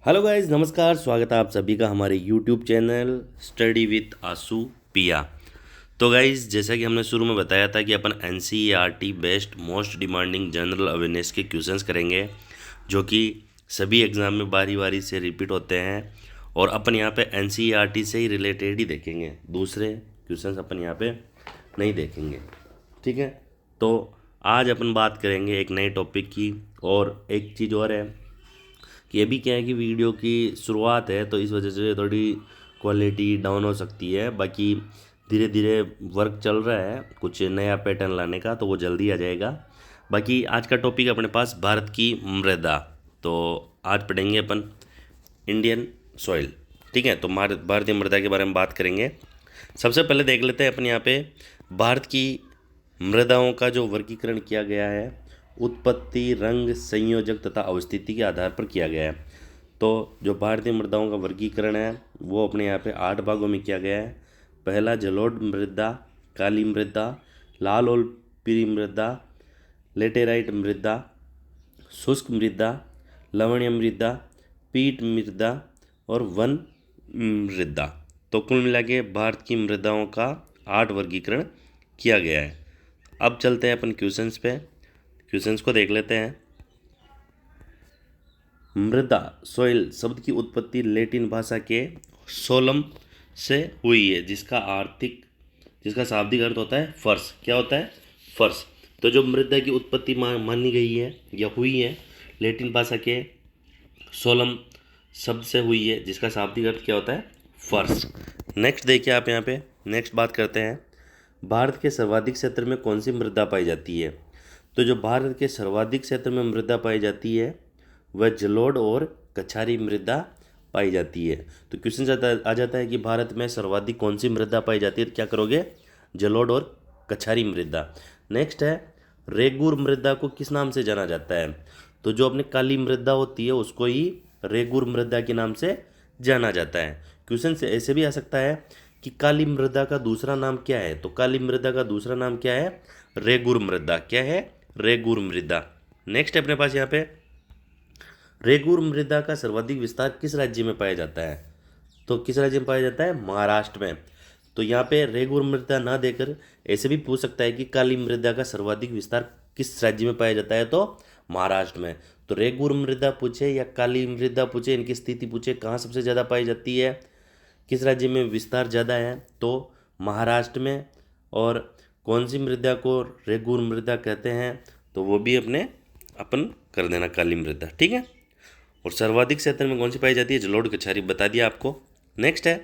Hello guys, नमस्कार। स्वागत है आप सभी का हमारे यूट्यूब चैनल स्टडी विथ आसू पिया। तो गाइस, जैसा कि हमने शुरू में बताया था कि अपन NCERT based most demanding general awareness के क्वेश्चंस करेंगे, जो कि सभी एग्ज़ाम में बारी बारी से रिपीट होते हैं। और अपन यहाँ पे एनसीईआरटी से ही रिलेटेड ही देखेंगे, दूसरे क्वेश्चंस अपन यहाँ पे नहीं देखेंगे। ठीक है, तो आज अपन बात करेंगे एक नए टॉपिक की। और एक चीज़ और है कि अभी क्या है कि वीडियो की शुरुआत है, तो इस वजह से थोड़ी क्वालिटी डाउन हो सकती है। बाकी धीरे धीरे वर्क चल रहा है कुछ नया पैटर्न लाने का, तो वो जल्दी आ जाएगा। बाकी आज का टॉपिक अपने पास भारत की मृदा। तो आज पढ़ेंगे अपन इंडियन सॉइल। ठीक है, तो भारतीय मृदा के बारे में बात करेंगे। सबसे पहले देख लेते हैं अपन यहाँ पे भारत की मृदाओं का जो वर्गीकरण किया गया है, उत्पत्ति, रंग, संयोजक तथा अवस्थिति के आधार पर किया गया है। तो जो भारतीय मृदाओं का वर्गीकरण है वो अपने यहाँ पे 8 भागों में किया गया है। पहला जलोढ़ मृदा, काली मृदा, लाल और पीली मृदा, लेटेराइट मृदा, शुष्क मृदा, लवणीय मृदा, पीट मृदा और वन मृदा। तो कुल मिला के भारत की मृदाओं का 8 वर्गीकरण किया गया है। अब चलते हैं अपन क्वेश्चंस पे, क्वेश्चंस को देख लेते हैं। मृदा सॉइल शब्द की उत्पत्ति लैटिन भाषा के सोलम से हुई है, जिसका शाब्दिक अर्थ होता है फर्श। क्या होता है? फर्श। तो जो मृदा की उत्पत्ति मानी गई है या हुई है, लैटिन भाषा के सोलम शब्द से हुई है, जिसका शाब्दिक अर्थ क्या होता है? फर्श। नेक्स्ट देखिए आप यहाँ पे, नेक्स्ट बात करते हैं भारत के सर्वाधिक क्षेत्र में कौन सी मृदा पाई जाती है। तो जो भारत के सर्वाधिक क्षेत्र में मृदा पाई जाती है वह जलोढ़ और कछारी मृदा पाई जाती है। तो क्वेश्चन आ जाता है कि भारत में सर्वाधिक कौन सी मृदा पाई जाती है, तो क्या करोगे? जलोढ़ और कछारी मृदा। नेक्स्ट है रेगुर मृदा को किस नाम से जाना जाता है। तो जो अपनी काली मृदा होती है उसको ही रेगुर मृदा के नाम से जाना जाता है। क्वेश्चन से ऐसे भी आ सकता है कि काली मृदा का दूसरा नाम क्या है। तो काली मृदा का दूसरा नाम क्या है? रेगुर मृदा। क्या है? रेगुर मृदा। नेक्स्ट है अपने पास यहाँ पे रेगुर मृदा का सर्वाधिक विस्तार किस राज्य में पाया जाता है। तो किस राज्य में पाया जाता है? महाराष्ट्र में। तो यहाँ पे रेगुर मृदा ना देकर ऐसे भी पूछ सकता है कि काली मृदा का सर्वाधिक विस्तार किस राज्य में पाया जाता है, तो महाराष्ट्र में। तो रेगुर मृदा पूछे या काली मृदा पूछे, इनकी स्थिति पूछे कहाँ सबसे ज़्यादा पाई जाती है, किस राज्य में विस्तार ज़्यादा है, तो महाराष्ट्र में। और कौन सी मृदा को रेगुर मृदा कहते हैं, तो वो भी अपन कर देना, काली मृदा। ठीक है। और सर्वाधिक क्षेत्र में कौन सी पाई जाती है? जलोढ़ कछारी, बता दिया आपको। नेक्स्ट है,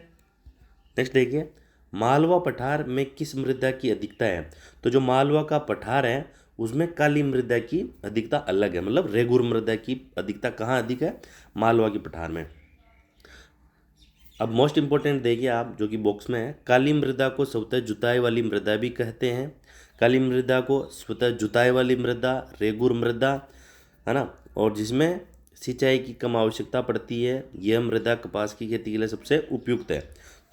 नेक्स्ट देखिए मालवा पठार में किस मृदा की अधिकता है। तो जो मालवा का पठार है उसमें काली मृदा की अधिकता अलग है, मतलब रेगुर मृदा की अधिकता कहाँ अधिक है? मालवा की पठार में। अब मोस्ट इंपॉर्टेंट देखिए आप, जो कि बॉक्स में है, काली मृदा को स्वतः जुताई वाली मृदा भी कहते हैं। काली मृदा को स्वतः जुताई वाली मृदा, रेगुर मृदा, है ना। और जिसमें सिंचाई की कम आवश्यकता पड़ती है, यह मृदा कपास की खेती के लिए सबसे उपयुक्त है।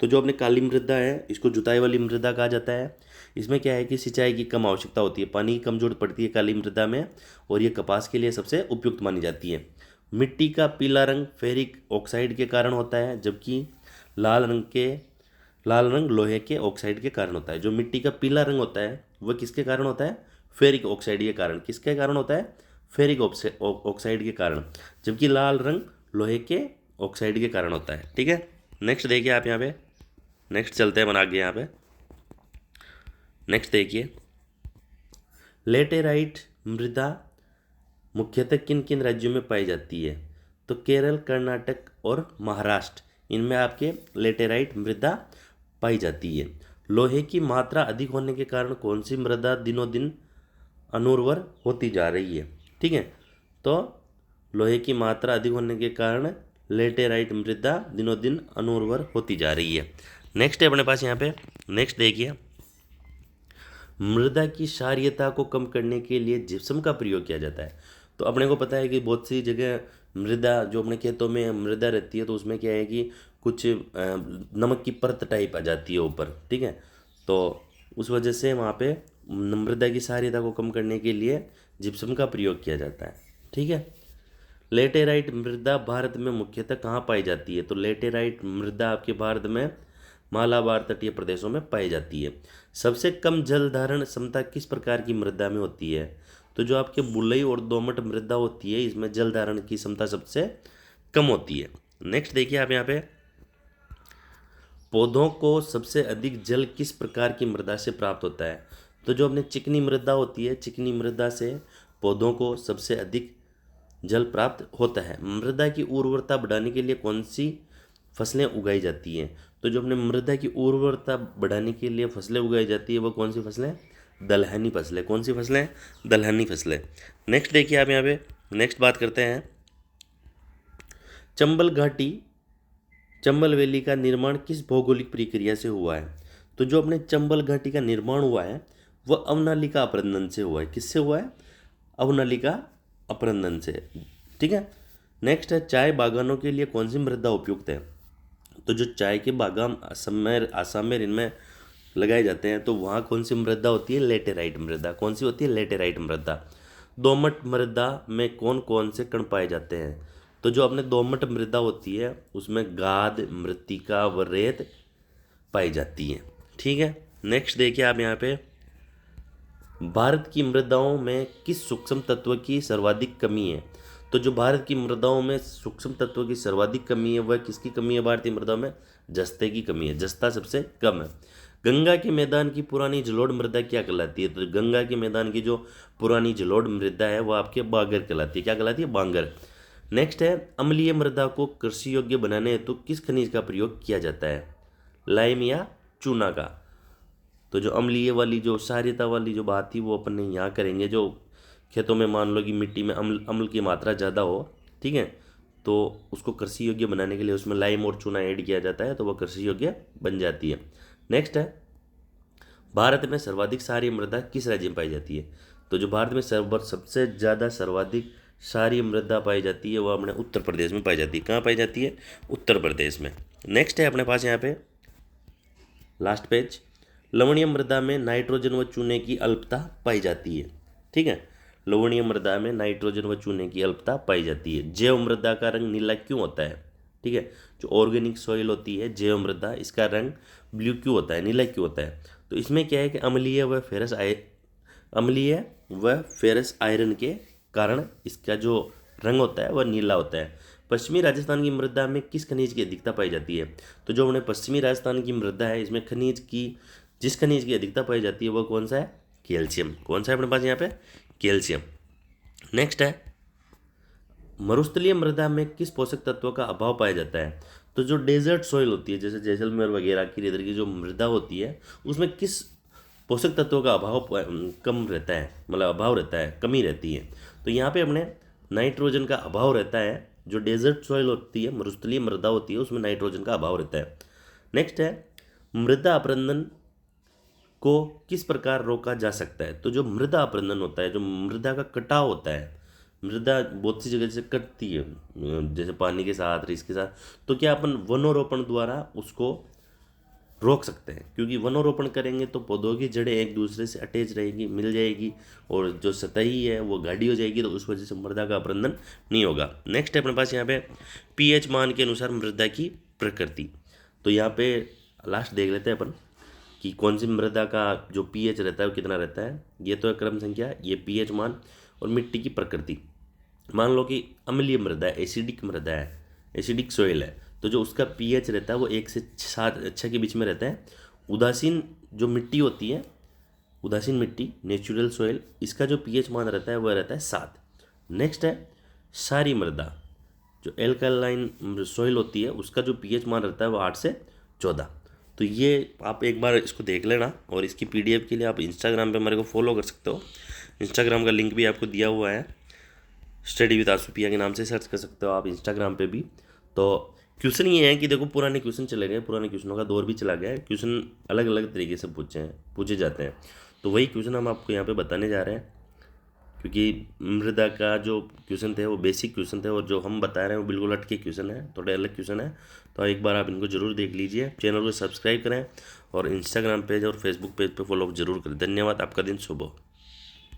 तो जो अपनी काली मृदा है इसको जुताई वाली मृदा कहा जाता है। इसमें क्या है कि सिंचाई की कम आवश्यकता होती है, पानी की कम जरूरत पड़ती है काली मृदा में, और ये कपास के लिए सबसे उपयुक्त मानी जाती है। मिट्टी का पीला रंग फेरिक ऑक्साइड के कारण होता है, जबकि लाल रंग लोहे के ऑक्साइड के कारण होता है। जो मिट्टी का पीला रंग होता है वह किसके कारण होता है? फेरिक ऑक्साइड के कारण। किसके कारण होता है? फेरिक ऑक्साइड के कारण। जबकि लाल रंग लोहे के ऑक्साइड के कारण होता है। ठीक है। नेक्स्ट देखिए आप यहाँ पे, नेक्स्ट चलते हैं आगे यहाँ पे। नेक्स्ट देखिए लेटेराइट मृदा मुख्यतः किन किन राज्यों में पाई जाती है। तो केरल, कर्नाटक और महाराष्ट्र, इनमें आपके लेटेराइट मृदा पाई जाती है। लोहे की मात्रा अधिक होने के कारण कौन सी मृदा दिनों दिन अनुर्वर होती जा रही है। ठीक है, तो लोहे की मात्रा अधिक होने के कारण लेटेराइट मृदा दिनों दिन अनुर्वर होती जा रही है। नेक्स्ट है अपने पास यहाँ पे, नेक्स्ट देखिए मृदा की क्षारीयता को कम करने के लिए जिप्सम का प्रयोग किया जाता है। तो अपने को पता है कि बहुत सी जगह मृदा, जो अपने खेतों में मृदा रहती है, तो उसमें क्या है कि कुछ नमक की परत टाइप आ जाती है ऊपर। ठीक है, तो उस वजह से वहाँ पे मृदा की क्षारीयता को कम करने के लिए जिप्सम का प्रयोग किया जाता है। ठीक है। लेटेराइट मृदा भारत में मुख्यतः कहाँ पाई जाती है? तो लेटेराइट मृदा आपके भारत में मालाबार तटीय प्रदेशों में पाई जाती है। सबसे कम जल धारण क्षमता किस प्रकार की मृदा में होती है? तो जो आपके बलुई और दोमट मृदा होती है, इसमें जल धारण की क्षमता सबसे कम होती है। नेक्स्ट देखिए आप यहाँ पे, पौधों को सबसे अधिक जल किस प्रकार की मृदा से प्राप्त होता है? तो जो अपने चिकनी मृदा होती है, चिकनी मृदा से पौधों को सबसे अधिक जल प्राप्त होता है। मृदा की उर्वरता बढ़ाने के लिए कौन सी फसलें उगाई जाती हैं? तो जो अपने मृदा की उर्वरता बढ़ाने के लिए फसलें उगाई जाती है वो कौन सी फसलें? दलहनी फसलें। कौन सी फसलें? दलहनी फसलें। नेक्स्ट देखिए आप यहाँ पे, नेक्स्ट बात करते हैं, चंबल घाटी, चंबल वैली का निर्माण किस भौगोलिक प्रक्रिया से हुआ है? तो जो अपने चंबल घाटी का निर्माण हुआ है वह अवनालिका अपरदन से हुआ है। किससे हुआ है? अवनालिका अपरदन से। ठीक है। नेक्स्ट है, चाय बागानों के लिए कौन सी मृदा उपयुक्त है? तो जो चाय के बागान आसाम में इनमें लगाए जाते हैं तो वहाँ कौन सी मृदा होती है? लेटेराइट मृदा। कौन सी होती है? लेटेराइट मृदा। दोमट मृदा में कौन कौन से कण पाए जाते हैं? तो जो अपने दोमट मृदा होती है उसमें गाद, मृत्तिका व रेत पाई जाती है। ठीक है। नेक्स्ट देखिए आप यहाँ पे, भारत की मृदाओं में किस सूक्ष्म तत्व की सर्वाधिक कमी है? तो जो भारत की मृदाओं में सूक्ष्म तत्व की सर्वाधिक कमी है वह किसकी कमी है? भारतीय मृदाओं में जस्ते की कमी है। जस्ता सबसे कम है। गंगा के मैदान की पुरानी जलोढ़ मृदा क्या कहलाती है? तो गंगा के मैदान की जो पुरानी जलोढ़ मृदा है वह आपके बांगर कहलाती है। क्या कहलाती है? बांगर। नेक्स्ट है, अम्लीय मृदा को कृषि योग्य बनाने हेतु किस खनिज का प्रयोग किया जाता है? लाइम या चूना का? तो जो अम्लीय वाली, जो क्षारीयता वाली जो बात थी वो अपन यहाँ करेंगे। जो खेतों में मान लो कि मिट्टी में अम्ल की मात्रा ज़्यादा हो, ठीक है, तो उसको कृषि योग्य बनाने के लिए उसमें लाइम और चूना ऐड किया जाता है तो वह कृषि योग्य बन जाती है। नेक्स्ट है, भारत में सर्वाधिक क्षारीय मृदा किस राज्य में पाई जाती है? तो जो भारत में सबसे ज़्यादा सर्वाधिक क्षारीय मृदा पाई जाती है वह अपने उत्तर प्रदेश में पाई जाती है। कहाँ पाई जाती है? उत्तर प्रदेश में। नेक्स्ट है अपने पास यहाँ पे लास्ट पेज, लवणीय मृदा में नाइट्रोजन व चूने की अल्पता पाई जाती है। ठीक है। लवणीय मृदा में नाइट्रोजन व चूने की अल्पता पाई जाती है। जैव मृदा का रंग नीला क्यों होता है? ठीक है। जो ऑर्गेनिक सॉइल होती है जैव मृदा, इसका रंग ब्लू क्यों होता है, नीला क्यों होता है? तो इसमें क्या है कि अम्लीय व फेरस आयरन के कारण इसका जो रंग होता है वह नीला होता है। पश्चिमी राजस्थान की मृदा में किस खनिज की अधिकता पाई जाती है? तो जो हमने पश्चिमी राजस्थान की मृदा है इसमें जिस खनिज की अधिकता पाई जाती है वह कौन सा है? कैल्शियम। कौन सा है अपने पास यहाँ पे? कैल्शियम। नेक्स्ट है, मरुस्थलीय मृदा में किस पोषक तत्व का अभाव पाया जाता है? तो जो डेजर्ट सॉइल होती है जैसे जैसलमेर वगैरह की इधर की जो मृदा होती है उसमें किस पोषक तत्वों का अभाव कम रहता है, मतलब अभाव रहता है, कमी रहती है? तो यहाँ पे अपने नाइट्रोजन का अभाव रहता है। जो डेजर्ट सॉइल होती है, मरुस्थलीय मृदा होती है, उसमें नाइट्रोजन का अभाव रहता है। नेक्स्ट है, मृदा अपरदन को किस प्रकार रोका जा सकता है? तो जो मृदा अपरदन होता है, जो मृदा का कटाव होता है, मृदा बहुत सी जगह से कटती है जैसे पानी के साथ, इसके साथ, तो क्या अपन वनोरोपण द्वारा उसको रोक सकते हैं? क्योंकि वनोरोपण करेंगे तो पौधों की जड़ें एक दूसरे से अटैच रहेगी, मिल जाएगी, और जो सतही है वो गाढ़ी हो जाएगी, तो उस वजह से मृदा का अपरदन नहीं होगा। नेक्स्ट है अपने पास यहाँ पे पीएच मान के अनुसार मृदा की प्रकृति। तो यहाँ पे लास्ट देख लेते हैं अपन कि कौन सी मृदा का जो पीएच रहता है वो कितना रहता है। ये तो है क्रम संख्या, ये पीएच मान और मिट्टी की प्रकृति। मान लो कि अम्लीय मृदा है, एसिडिक मृदा है, एसिडिक सॉइल है, तो जो उसका पीएच रहता है वो 1 से 6 के बीच में रहता है। उदासीन जो मिट्टी होती है, उदासीन मिट्टी, नेचुरल सॉइल, इसका जो पीएच मान रहता है वह रहता है 7। नेक्स्ट है क्षारीय मृदा, जो एल्कालाइन सॉइल होती है उसका जो पीएच मान रहता है वो 8 से 14। तो ये आप एक बार इसको देख लेना, और इसकी पीडीएफ के लिए आप इंस्टाग्राम पे मेरे को फॉलो कर सकते हो। इंस्टाग्राम का लिंक भी आपको दिया हुआ है, स्टडी विद आसुपिया के नाम से सर्च कर सकते हो आप इंस्टाग्राम पे भी। तो क्वेश्चन ये है कि देखो पुराने क्वेश्चन चले गए, पुराने क्वेश्चनों का दौर भी चला गया है, क्वेश्चन अलग अलग तरीके से पूछे जाते हैं। तो वही क्वेश्चन हम आपको यहाँ पे बताने जा रहे हैं, क्योंकि मृदा का जो क्वेश्चन थे वो बेसिक क्वेश्चन थे, और जो हम बता रहे हैं वो बिल्कुल हटके क्वेश्चन है, थोड़े अलग क्वेश्चन है। तो एक बार आप इनको जरूर देख लीजिए, चैनल को सब्सक्राइब करें और इंस्टाग्राम पेज और फेसबुक पेज पे फॉलो जरूर करें। धन्यवाद, आपका दिन शुभ हो।